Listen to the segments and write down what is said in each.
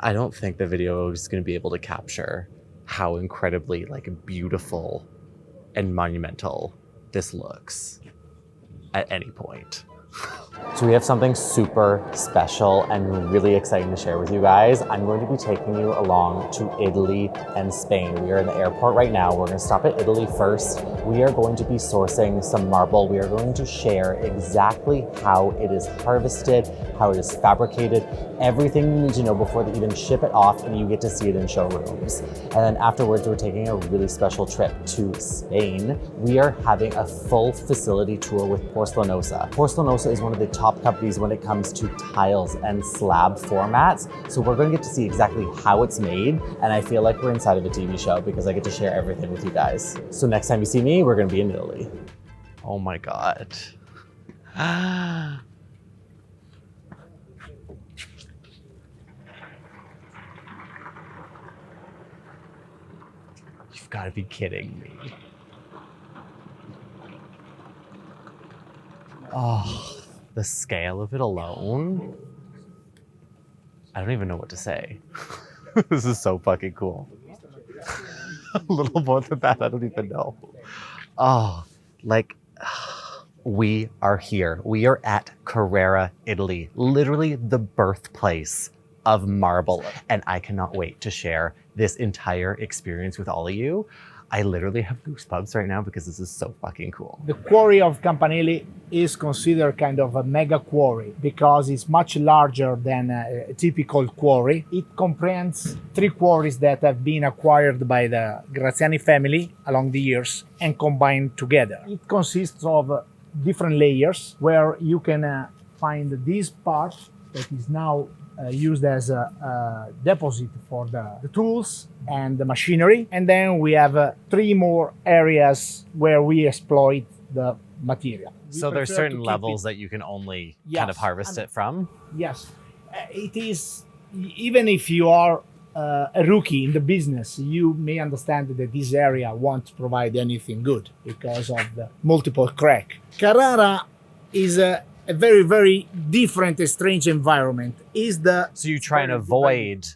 I don't think the video is going to be able to capture how incredibly like beautiful and monumental this looks at any point. So we have something super special and really exciting to share with you guys. I'm going to be taking you along to Italy and Spain. We are in the airport right now. We're going to stop at Italy first. We are going to be sourcing some marble. We are going to share exactly how it is harvested, how it is fabricated, everything you need to know before they even ship it off and you get to see it in showrooms. And then afterwards, we're taking a really special trip to Spain. We are having a full facility tour with Porcelanosa. Porcelanosa is one of the top companies when it comes to tiles and slab formats. So we're going to get to see exactly how it's made. And I feel like we're inside of a TV show because I get to share everything with you guys. So next time you see me, we're going to be in Italy. Oh my God. You've got to be kidding me. Oh, the scale of it alone. I don't even know what to say. This is so fucking cool. A little more than that, I don't even know. Oh, like, we are here. We are at Carrara, Italy, literally the birthplace of marble. And I cannot wait to share this entire experience with all of you. I literally have goosebumps right now because this is so fucking cool. The quarry of Campanelli is considered kind of a mega quarry because it's much larger than a typical quarry. It comprehends 3 quarries that have been acquired by the Graziani family along the years and combined together. It consists of different layers where you can find this part that is now used as a deposit for the tools and the machinery. And then we have 3 more areas where we exploit the material. So there's certain levels that you can only kind of harvest it from? Yes. It is, even if you are a rookie in the business, you may understand that this area won't provide anything good because of the multiple crack. Carrara is a very, very different and strange environment. So you try and avoid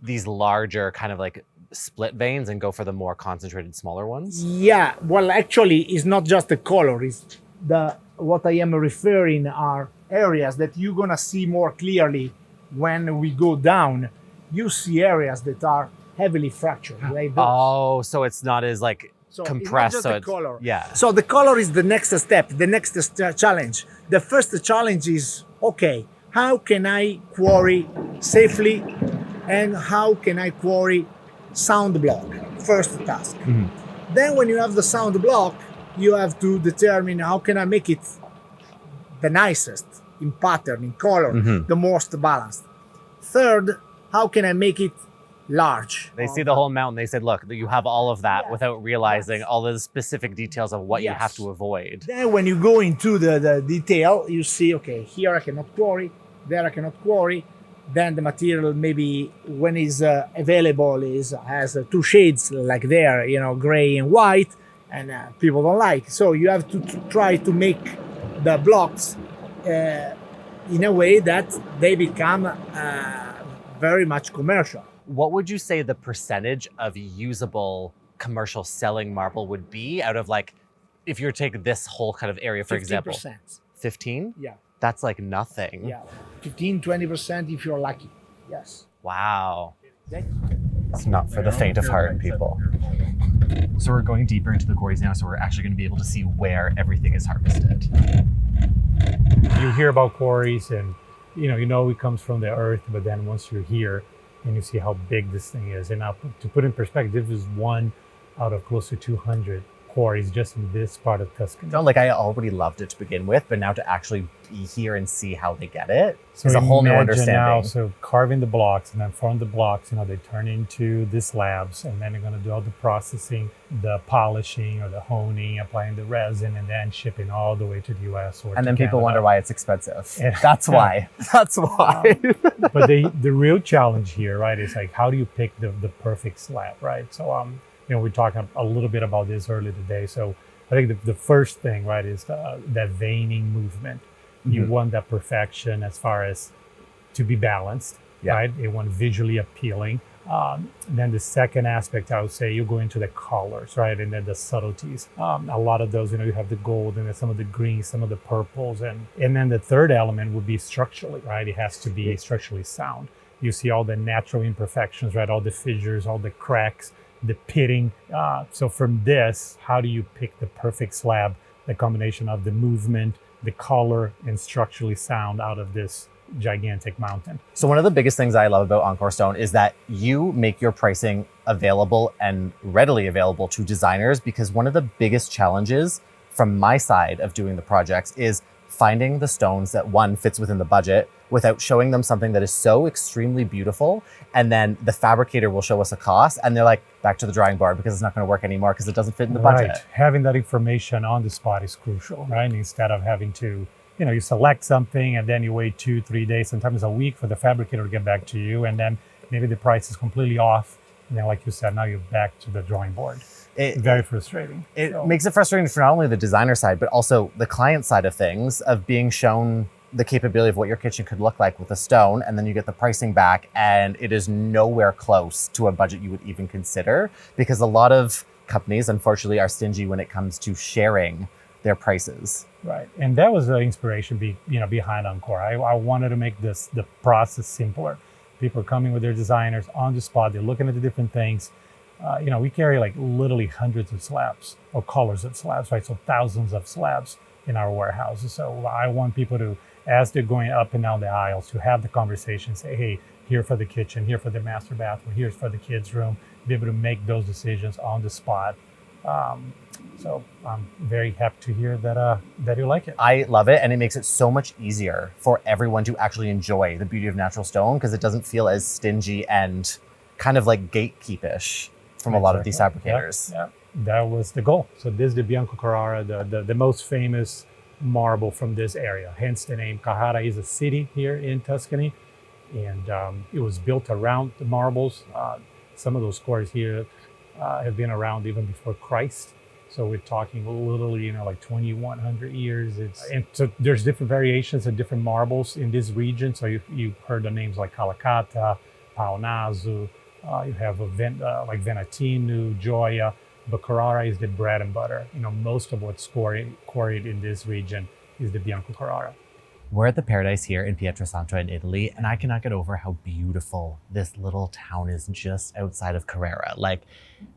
these larger kind of like split veins and go for the more concentrated, smaller ones? Yeah, well, actually, it's not just the color. It's what I am referring are areas that you're gonna see more clearly when we go down. You see areas that are heavily fractured, like those. Oh, so it's not as like compressed. It's not just the color. Yeah. So the color is the next step, the next challenge. The first challenge is, okay, how can I quarry safely and how can I quarry sound block? First task. Mm-hmm. Then when you have the sound block, you have to determine how can I make it the nicest in pattern, in color, the most balanced. Third, how can I make it large? They see the whole mountain. They said, look, you have all of that without realizing all the specific details of what you have to avoid. Then when you go into the detail, you see, okay, here I cannot quarry, there I cannot quarry. Then the material maybe when it's available has 2 shades like there, gray and white, and people don't like. So you have to try to make the blocks in a way that they become very much commercial. What would you say the percentage of usable commercial selling marble would be out of like, if you were to take this whole kind of area, for 15%. example? 15? Yeah. That's like nothing. Yeah, 15-20% if you're lucky. Yes. Wow. It's not for the faint of heart, people. So we're going deeper into the quarries now, so we're actually going to be able to see where everything is harvested. You hear about quarries and you know it comes from the earth, but then once you're here and you see how big this thing is, and now to put in perspective, this is 1 out of close to 200 quarries just in this part of Tuscany. So like I already loved it to begin with, but now to actually be here and see how they get it is a whole new understanding. Now, so carving the blocks and then from the blocks, they turn into the slabs, and then they're going to do all the processing, the polishing or the honing, applying the resin, and then shipping all the way to the US or and then people Canada. wonder why it's expensive. That's why. That's why. But the real challenge here, right, is like how do you pick the perfect slab, right? So we talked a little bit about this earlier today. So I think the first thing, right, is that veining movement. You want that perfection as far as to be balanced. right? They want visually appealing. Then the second aspect, I would say, you go into the colors, right? And then the subtleties. A lot of those, you have the gold and then some of the greens, some of the purples. And then the third element would be structurally, right? It has to be structurally sound. You see all the natural imperfections, right? All the fissures, all the cracks, the pitting. So from this, how do you pick the perfect slab? The combination of the movement, the color, and structurally sound out of this gigantic mountain. So one of the biggest things I love about Encore Stone is that you make your pricing available and readily available to designers, because one of the biggest challenges from my side of doing the projects is finding the stones that, one, fits within the budget without showing them something that is so extremely beautiful. And then the fabricator will show us a cost and they're like, back to the drawing board because it's not going to work anymore because it doesn't fit in the budget. Right. Having that information on the spot is crucial, right? Instead of having to, you select something and then you wait 2-3 days, sometimes a week for the fabricator to get back to you. And then maybe the price is completely off. And then, like you said, now you're back to the drawing board. Very frustrating. It makes it frustrating for not only the designer side, but also the client side of things, of being shown the capability of what your kitchen could look like with a stone, and then you get the pricing back and it is nowhere close to a budget you would even consider, because a lot of companies, unfortunately, are stingy when it comes to sharing their prices. Right, and that was the inspiration behind Encore. I wanted to make the process simpler. People are coming with their designers on the spot, they're looking at the different things. We carry like literally hundreds of slabs or colors of slabs, right? So thousands of slabs in our warehouses. So I want people to, as they're going up and down the aisles, to have the conversation, say, hey, here for the kitchen, here for the master bathroom, here's for the kids' room, be able to make those decisions on the spot. So I'm very happy to hear that you like it. I love it, and it makes it so much easier for everyone to actually enjoy the beauty of natural stone, because it doesn't feel as stingy and kind of like gatekeepish from a lot of these fabricators. Yeah, that was the goal. So this is the Bianco Carrara, the most famous marble from this area, hence the name. Carrara is a city here in Tuscany, and it was built around the marbles. Some of those quarries here have been around even before Christ. So we're talking literally, like 2,100 years. And so there's different variations of different marbles in this region. So you've heard the names like Calicata, Paonaso, you have like Venatino, Gioia, but Carrara is the bread and butter. Most of what's quarried in this region is the Bianco Carrara. We're at the Paradise here in Pietrasanta in Italy, and I cannot get over how beautiful this little town is just outside of Carrara. Like,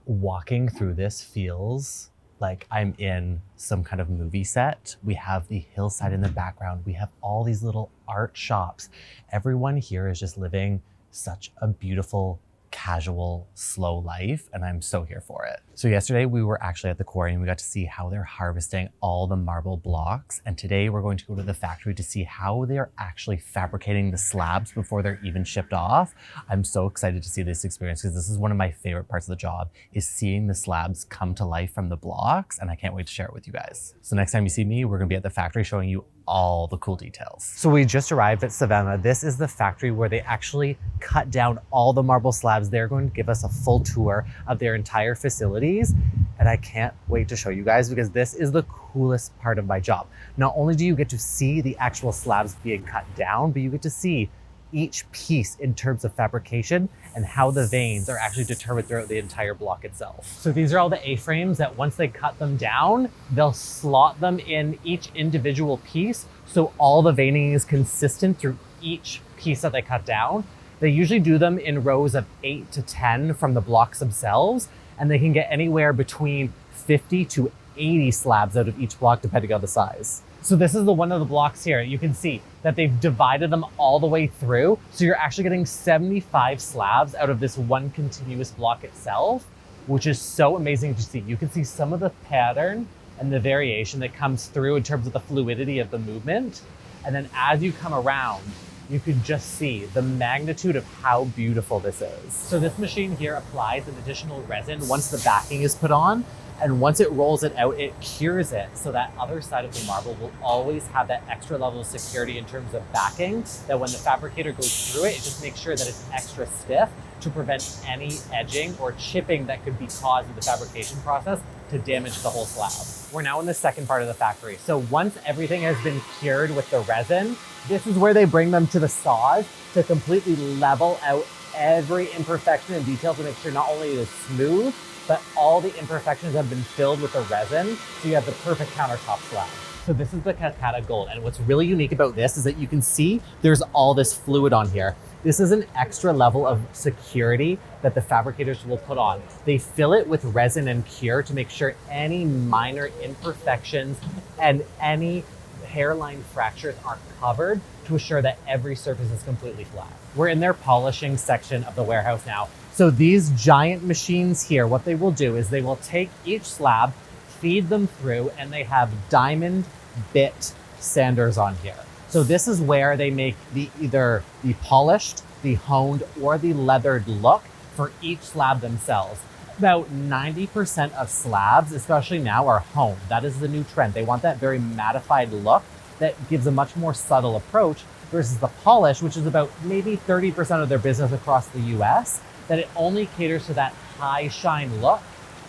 walking through this feels like I'm in some kind of movie set. We have the hillside in the background. We have all these little art shops. Everyone here is just living such a beautiful, casual, slow life, and I'm so here for it. So yesterday we were actually at the quarry and we got to see how they're harvesting all the marble blocks, and today we're going to go to the factory to see how they're actually fabricating the slabs before they're even shipped off. I'm so excited to see this experience, because this is one of my favorite parts of the job, is seeing the slabs come to life from the blocks, and I can't wait to share it with you guys. So next time you see me, we're gonna be at the factory showing you all the cool details. So we just arrived at Savannah. This is the factory where they actually cut down all the marble slabs. They're going to give us a full tour of their entire facilities, and I can't wait to show you guys, because this is the coolest part of my job. Not only do you get to see the actual slabs being cut down, but you get to see each piece in terms of fabrication and how the veins are actually determined throughout the entire block itself. So these are all the A-frames that once they cut them down, they'll slot them in each individual piece, so all the veining is consistent through each piece that they cut down. They usually do them in rows of 8 to 10 from the blocks themselves, and they can get anywhere between 50 to 80 slabs out of each block, depending on the size. So this is one of the blocks here. You can see that they've divided them all the way through. So you're actually getting 75 slabs out of this one continuous block itself, which is so amazing to see. You can see some of the pattern and the variation that comes through in terms of the fluidity of the movement. And then as you come around, you can just see the magnitude of how beautiful this is. So this machine here applies an additional resin once the backing is put on. And once it rolls it out, it cures it, so that other side of the marble will always have that extra level of security in terms of backing, that when the fabricator goes through it, it just makes sure that it's extra stiff to prevent any edging or chipping that could be caused in the fabrication process to damage the whole slab. We're now in the second part of the factory. So once everything has been cured with the resin, this is where they bring them to the saws to completely level out every imperfection and detail to make sure not only it is smooth, but all the imperfections have been filled with the resin, so you have the perfect countertop slab. So this is the Cascada Gold, and what's really unique about this is that you can see there's all this fluid on here. This is an extra level of security that the fabricators will put on. They fill it with resin and cure to make sure any minor imperfections and any hairline fractures are covered to assure that every surface is completely flat. We're in their polishing section of the warehouse now. So these giant machines here, what they will do is they will take each slab, feed them through, and they have diamond bit sanders on here. So this is where they make either the polished, the honed, or the leathered look for each slab themselves. About 90% of slabs, especially now, are honed. That is the new trend. They want that very mattified look that gives a much more subtle approach versus the polish, which is about maybe 30% of their business across the US, that it only caters to that high shine look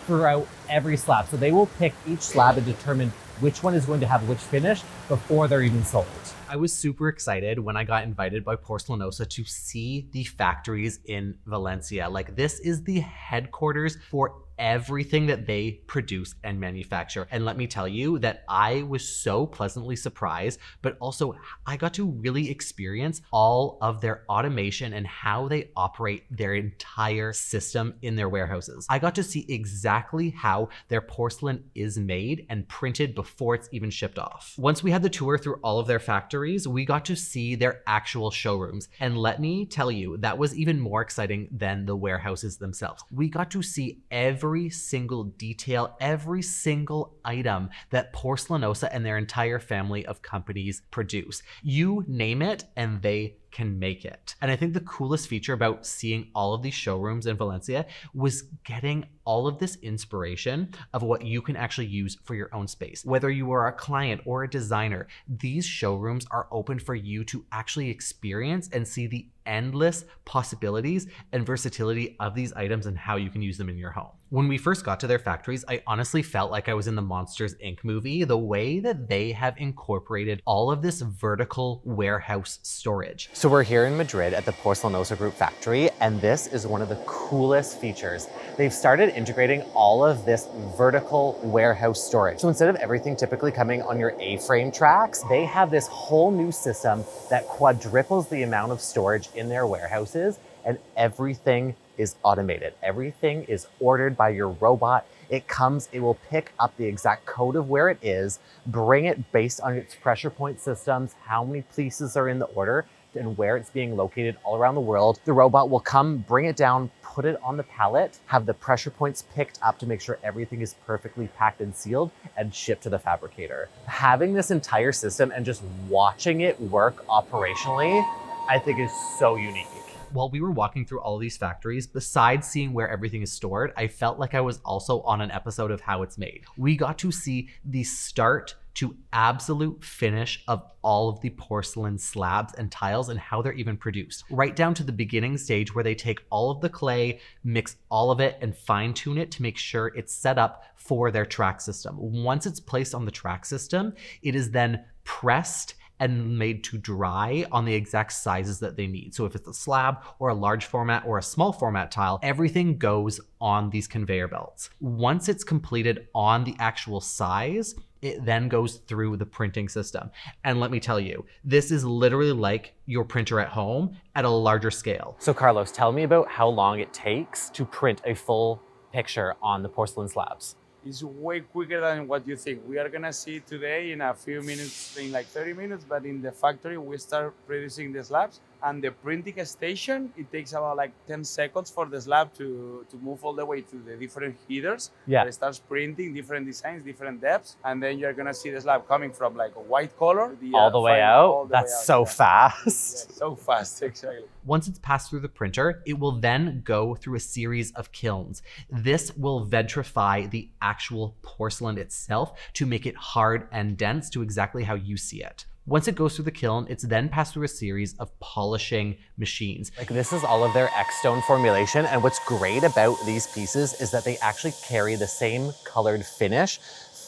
throughout every slab. So they will pick each slab and determine which one is going to have which finish before they're even sold. I was super excited when I got invited by Porcelanosa to see the factories in Valencia. Like, this is the headquarters for everything that they produce and manufacture. And let me tell you that I was so pleasantly surprised, but also I got to really experience all of their automation and how they operate their entire system in their warehouses. I got to see exactly how their porcelain is made and printed before it's even shipped off. Once we had the tour through all of their factories, we got to see their actual showrooms. And let me tell you, that was even more exciting than the warehouses themselves. We got to see every single detail, every single item that Porcelanosa and their entire family of companies produce. You name it and they can make it. And I think the coolest feature about seeing all of these showrooms in Valencia was getting all of this inspiration of what you can actually use for your own space. Whether you are a client or a designer, these showrooms are open for you to actually experience and see the endless possibilities and versatility of these items and how you can use them in your home. When we first got to their factories, I honestly felt like I was in the Monsters, Inc. movie, the way that they have incorporated all of this vertical warehouse storage. So we're here in Madrid at the Porcelanosa Group factory, and this is one of the coolest features. They've started integrating all of this vertical warehouse storage. So instead of everything typically coming on your A-frame tracks, they have this whole new system that quadruples the amount of storage in their warehouses, and everything is automated. Everything is ordered by your robot. It will pick up the exact code of where it is, bring it based on its pressure point systems, how many pieces are in the order, and where it's being located all around the world. The robot will come, bring it down, put it on the pallet, have the pressure points picked up to make sure everything is perfectly packed and sealed, and shipped to the fabricator. Having this entire system and just watching it work operationally, I think is so unique. While we were walking through all of these factories, besides seeing where everything is stored, I felt like I was also on an episode of How It's Made. We got to see the start to absolute finish of all of the porcelain slabs and tiles and how they're even produced, right down to the beginning stage where they take all of the clay, mix all of it, and fine tune it to make sure it's set up for their track system. Once it's placed on the track system, it is then pressed and made to dry on the exact sizes that they need. So if it's a slab or a large format or a small format tile, everything goes on these conveyor belts. Once it's completed on the actual size, it then goes through the printing system. And let me tell you, this is literally like your printer at home at a larger scale. So Carlos, tell me about how long it takes to print a full picture on the porcelain slabs. It's way quicker than what you think. We are gonna see it today in a few minutes, in like 30 minutes, but in the factory, we start producing the slabs. And the printing station, it takes about like 10 seconds for the slab to move all the way to the different heaters. Yeah. It starts printing different designs, different depths. And then you're gonna see the slab coming from like a white color. All the way out? That's so fast. Yeah, so fast, exactly. Once it's passed through the printer, it will then go through a series of kilns. This will vitrify the actual porcelain itself to make it hard and dense to exactly how you see it. Once it goes through the kiln, it's then passed through a series of polishing machines. Like this is all of their X-Stone formulation, and what's great about these pieces is that they actually carry the same colored finish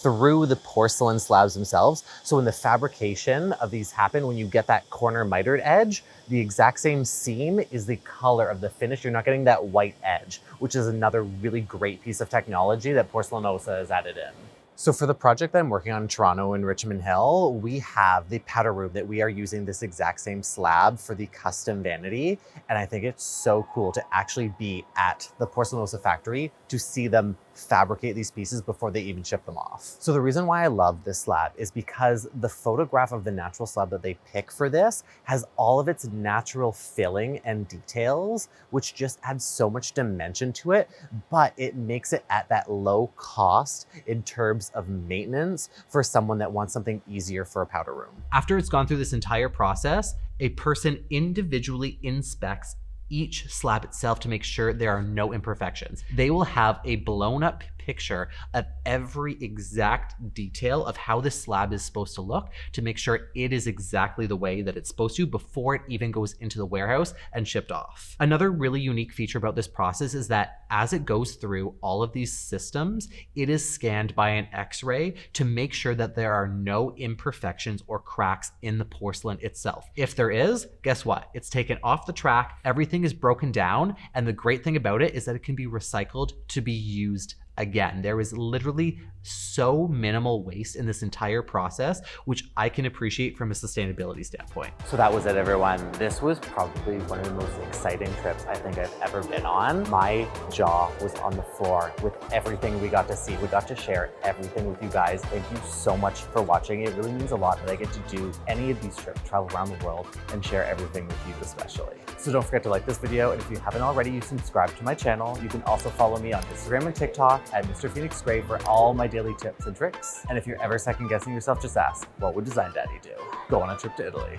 through the porcelain slabs themselves. So when the fabrication of these happen, when you get that corner mitered edge, the exact same seam is the color of the finish. You're not getting that white edge, which is another really great piece of technology that Porcelanosa has added in. So for the project that I'm working on in Toronto and Richmond Hill, we have the powder room that we are using this exact same slab for the custom vanity. And I think it's so cool to actually be at the Porcelanosa factory to see them fabricate these pieces before they even ship them off. So the reason why I love this slab is because the photograph of the natural slab that they pick for this has all of its natural filling and details, which just adds so much dimension to it, but it makes it at that low cost in terms of maintenance for someone that wants something easier for a powder room. After it's gone through this entire process, a person individually inspects each slab itself to make sure there are no imperfections. They will have a blown up picture of every exact detail of how this slab is supposed to look to make sure it is exactly the way that it's supposed to before it even goes into the warehouse and shipped off. Another really unique feature about this process is that as it goes through all of these systems, it is scanned by an X-ray to make sure that there are no imperfections or cracks in the porcelain itself. If there is, guess what? It's taken off the track, everything is broken down, and the great thing about it is that it can be recycled to be used again. There is literally so minimal waste in this entire process, which I can appreciate from a sustainability standpoint. So that was it, everyone. This was probably one of the most exciting trips I think I've ever been on. My jaw was on the floor with everything we got to see. We got to share everything with you guys. Thank you so much for watching. It really means a lot that I get to do any of these trips, travel around the world, and share everything with you especially. So don't forget to like this video, and if you haven't already, you subscribe to my channel. You can also follow me on Instagram and TikTok at Mr. Phoenix Gray for all my daily tips and tricks. And if you're ever second guessing yourself, just ask, what would Design Daddy do? Go on a trip to Italy.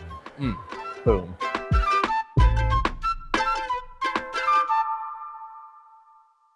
Boom.